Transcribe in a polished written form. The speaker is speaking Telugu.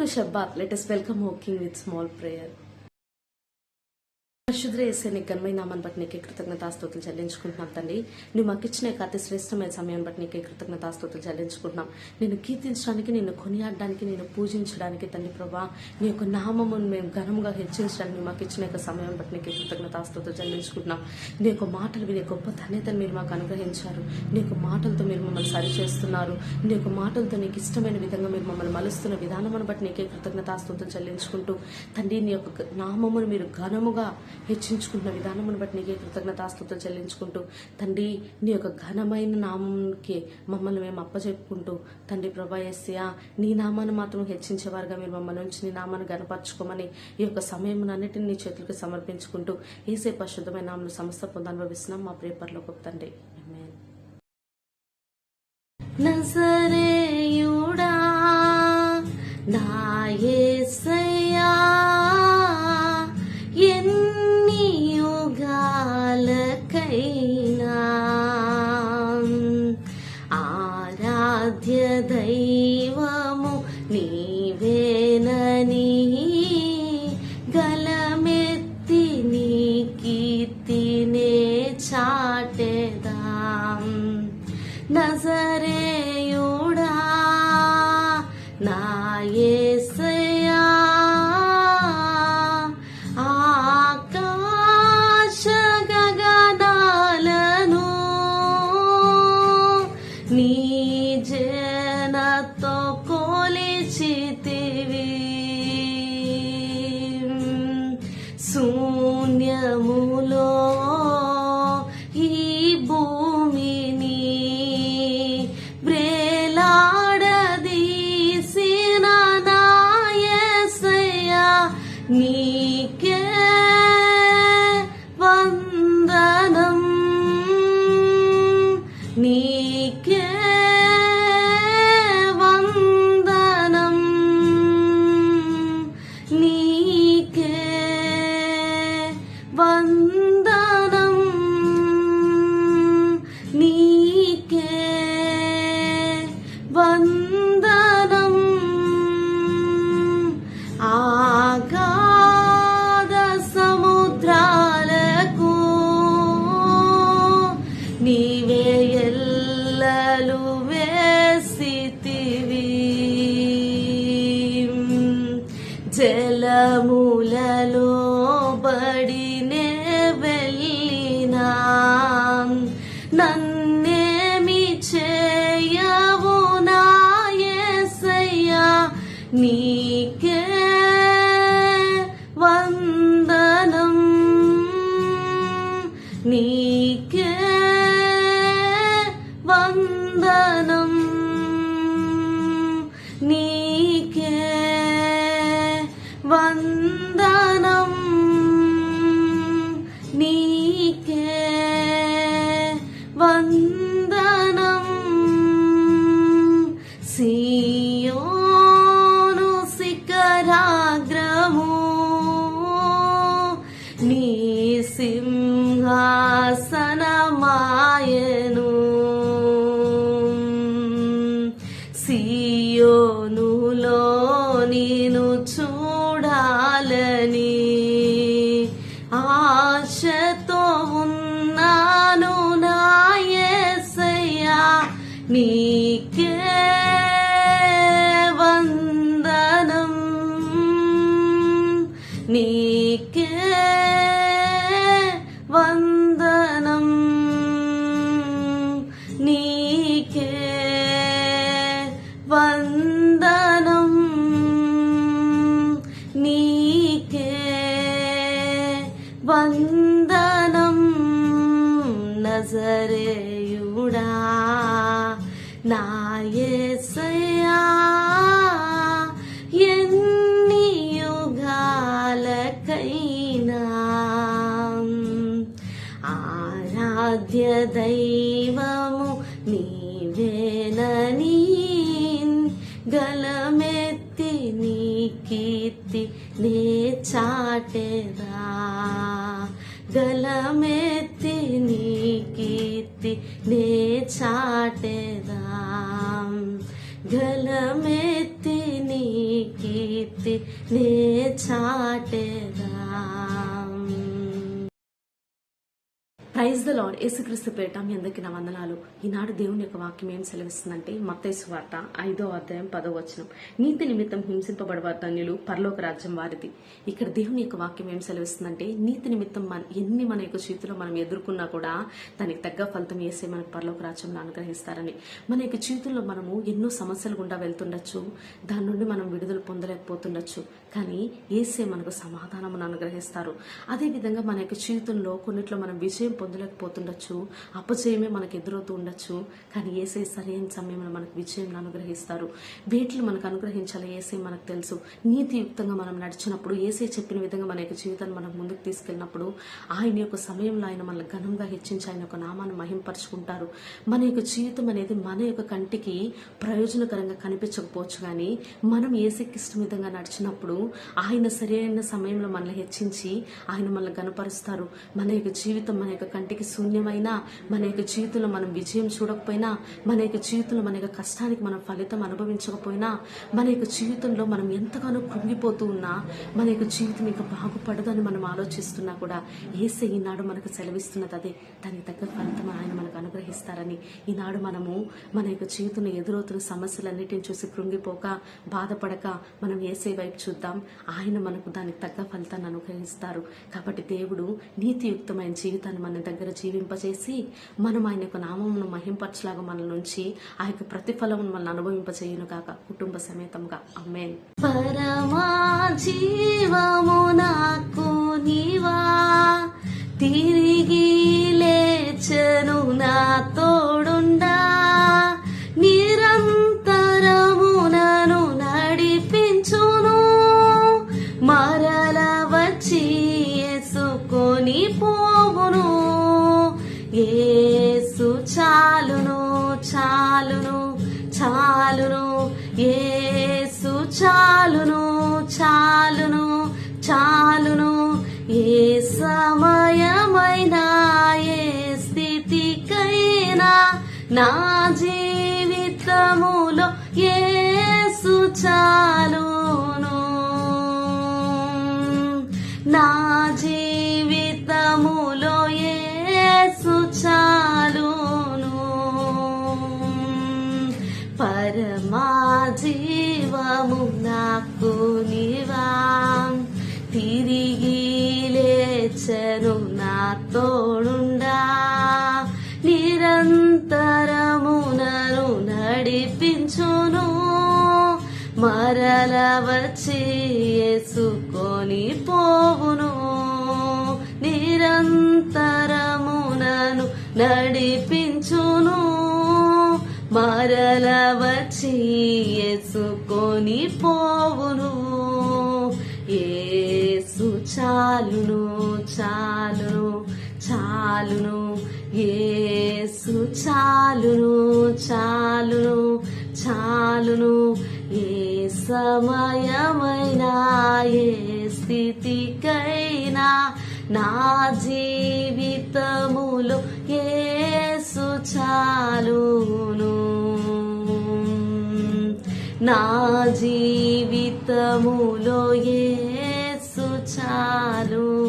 to Shabbat. Let us welcome our King with small prayer. పరిశుద్ధ యేసే నీ ఘనమైన నామాన్ని బట్టి నీకే కృతజ్ఞతాస్తుతులు చెల్లించుకుంటున్నాం తండ్రి. నువ్వు మాకు ఇచ్చిన అతి శ్రేష్టమైన సమయాన్ని బట్టి నీకే కృతజ్ఞతాస్తుతులు చెల్లించుకుంటున్నాం. నేను కీర్తించడానికి, నిన్ను కొనియాడడానికి, నేను పూజించడానికి తండ్రి ప్రభా, నీ యొక్క నామమును మేము ఘనంగా హెచ్చించడానికి నువ్వు మాకు ఇచ్చిన సమయాన్ని బట్టి నీకే కృతజ్ఞతాస్తుతులు చెల్లించుకుంటున్నాం. నీ యొక్క మాటలు వినే గొప్ప ధన్యతను మీరు మాకు అనుగ్రహించారు. నీ యొక్క మాటలతో మీరు మమ్మల్ని సరిచేస్తున్నారు. నీ యొక్క మాటలతో నీకు ఇష్టమైన విధంగా మీరు మమ్మల్ని మలుస్తున్న విధానమును బట్టి నీకే కృతజ్ఞతాస్తుతులు చెల్లించుకుంటూ తండ్రి నీ యొక్క నామమును మీరు ఘనముగా హెచ్చించుకున్న విధానమును బట్టి నీకే కృతజ్ఞతాస్తుతులు చెల్లించుకుంటూ తండ్రి నీ యొక్క ఘనమైన నామంకి మమ్మల్ని మేము అప్పచెప్పుకుంటూ తండ్రి ప్రభా యేసయ్యా నీ నామాన్ని మాత్రం హెచ్చించేవారుగా మీరు మమ్మల్ని నుంచి నీ నామాన్ని గణపరచుకోమని ఈ యొక్క సమయమునన్నిటిని నీ చేతులకు సమర్పించుకుంటూ యేసే పరిశుద్ధమైన నామములో సమస్త పొందనుభవిస్తున్నాం మా ప్రియ పరలోకపు తండ్రి. ఆమేన్. నజరేయుడా నా యేసయ్యా యుగాలకైనా ఆరాధ్య దైవము నీవేనని గలమెత్తి నీ కీర్తినే చాటెదాం. నజరేయుడా నా యేసయ్యా నీ జనతో కొలిచితివి, శూన్యములో ఈ భూమిని బ్రేలాడదీసిన నా యేసయ్యా నీకే వందనం, నీకే వందనం, నీకే వందనం, నీకే వందనం. ఆగాధ సముద్రాలకు నీవే ఎల్లలు వేసితివి, జలములలో బడినే వెళ్ళినా నన్నేమి చేయవు నా యేసయ్యా నీకే వందనం, నీకే వందనం, నీకే వందనం, నీకే వందనం. సియోను శిఖరాగ్రము నీ సింహాసనమాయను, సియోనులో నేను చూడాలని ఆశతో ఉన్నాను నా యేసయ్యా నీకే వందనం, నీకే వందనం, నీకే వందనం, నీకే వందనం. నజరేయుడా నా యేసయ్యా ఎన్ని యుగాలకైనా ఆరాధ్య దైవము నీవేనని గలమెత్తి నీ కీర్తి నే చాటెదా, గలమెత్తి నీ కీర్తి నే చాటెదా, గలమెత్తి నీ కీర్తి నే చాటెదా. Praise the lord. యేసుక్రీస్తు పేరిట మీ అందరికీ నా వందనాలు. ఈనాడు దేవుని యొక్క వాక్యం ఏం సెలవిస్తుందంటే మత్తయి సువార్త 5వ అధ్యాయం 10వ వచనం, నీతి నిమిత్తం హింసింపబడవారు ధన్యులు, పరలోక రాజ్యం వారిది. ఇక్కడ దేవుని యొక్క వాక్యం ఏం సెలవిస్తుందంటే నీతి నిమిత్తం ఎన్ని మన యొక్క జీవితంలో మనం ఎదుర్కొన్నా కూడా దానికి తగ్గ ఫలితం యేసే మనకు పరలోక రాజ్యంలో అనుగ్రహిస్తారని. మన యొక్క జీవితంలో మనము ఎన్నో సమస్యలు గుండా వెళ్తుండొచ్చు, దాని నుండి మనం విడుదల పొందలేకపోతుండొచ్చు, కానీ యేసే మనకు సమాధానమును అనుగ్రహిస్తారు. అదేవిధంగా మన యొక్క జీవితంలో కొన్నిట్లో మనం విజయం పొందలేకపోతుండొచ్చు, అపజయమే మనకు ఎదురవుతూ ఉండొచ్చు, కానీ యేసే సరైన సమయంలో మనకు విజయం అనుగ్రహిస్తారు. వేటిని మనకు అనుగ్రహించాలి యేసే మనకు తెలుసు. నీతియుక్తంగా మనం నడిచినప్పుడు, యేసే చెప్పిన విధంగా మన యొక్క జీవితాన్ని మనం ముందుకు తీసుకెళ్ళినప్పుడు ఆయన యొక్క సమయంలో ఆయన మనల్ని ఘనంగా హెచ్చించి ఆయన యొక్క నామాన్ని మహింపరుచుకుంటారు. మన యొక్క జీవితం అనేది మన యొక్క కంటికి ప్రయోజనకరంగా కనిపించకపోవచ్చు, కానీ మనం యేసేకి ఇష్టం విధంగా నడిచినప్పుడు ఆయన సరైన సమయంలో మనల్ని హెచ్చించి ఆయన మనల్ని గణపరుస్తారు. మన యొక్క జీవితం మన యొక్క కంటికి శూన్యమైనా, మన యొక్క జీవితంలో మనం విజయం చూడకపోయినా, మన యొక్క జీవితంలో మన యొక్క కష్టానికి మనం ఫలితం అనుభవించకపోయినా, మన యొక్క జీవితంలో మనం ఎంతగానో కృంగిపోతూ ఉన్నా, మన యొక్క జీవితం ఇంకా బాగుపడదని మనం ఆలోచిస్తున్నా కూడా యేసే ఈనాడు మనకు సెలవిస్తున్నది అదే. దానికి తగ్గ ఫలితం ఆయన మనకు అనుగ్రహిస్తారని. ఈనాడు మనము మన యొక్క జీవితంలో ఎదురవుతున్న సమస్యలన్నిటిని చూసి కృంగిపోక, బాధపడక మనం యేసే వైపు చూద్దాం. ఆయన మనకు దానికి తగ్గ ఫలితాన్ని అనుగ్రహిస్తారు. కాబట్టి దేవుడు నీతియుక్తమైన జీవితాన్ని మన దగ్గర జీవింపజేసి మనం ఆయన యొక్క నామమును మహింపరచలాగా మన నుంచి ఆ యొక్క ప్రతిఫలమును మనల్ని అనుభవింపజేయును కాక కుటుంబ సమేతంగా. ఆమేన్. పరమా జీవము నాకు నీవా, తిరిగి లేచెను నా తోడుండా, నిరంతరము నన్ను నడిపించును, మరల వచ్చి యేసుకొని పోవును. యేసు చాలును చాలును చాలును, యేసు చాలును చాలును చాలును, ఏ సమయమైనా ఏ స్థితికైనా నా జీవితములో యేసు చాలును, నా జీవితములో యేసు చాలును. పరమా జీవము నాకు నీవా, తిరిగి లేచెను నా తోడుండా, నిరంతరము నన్ను నడిపించును, మరల వచ్చి యేసుకొని పోవును. నిరంతరము నన్ను నడిపించును, మరల వచ్చి యేసుకొని పోవును. యేసు చాలును చాలును చాలును, యేసు చాలును చాలును చాలును, ఏ సమయమైనా ఏ స్థితికైనా నా జీవితములో యేసు చాలును, నా జీవితములో యేసు చాలును.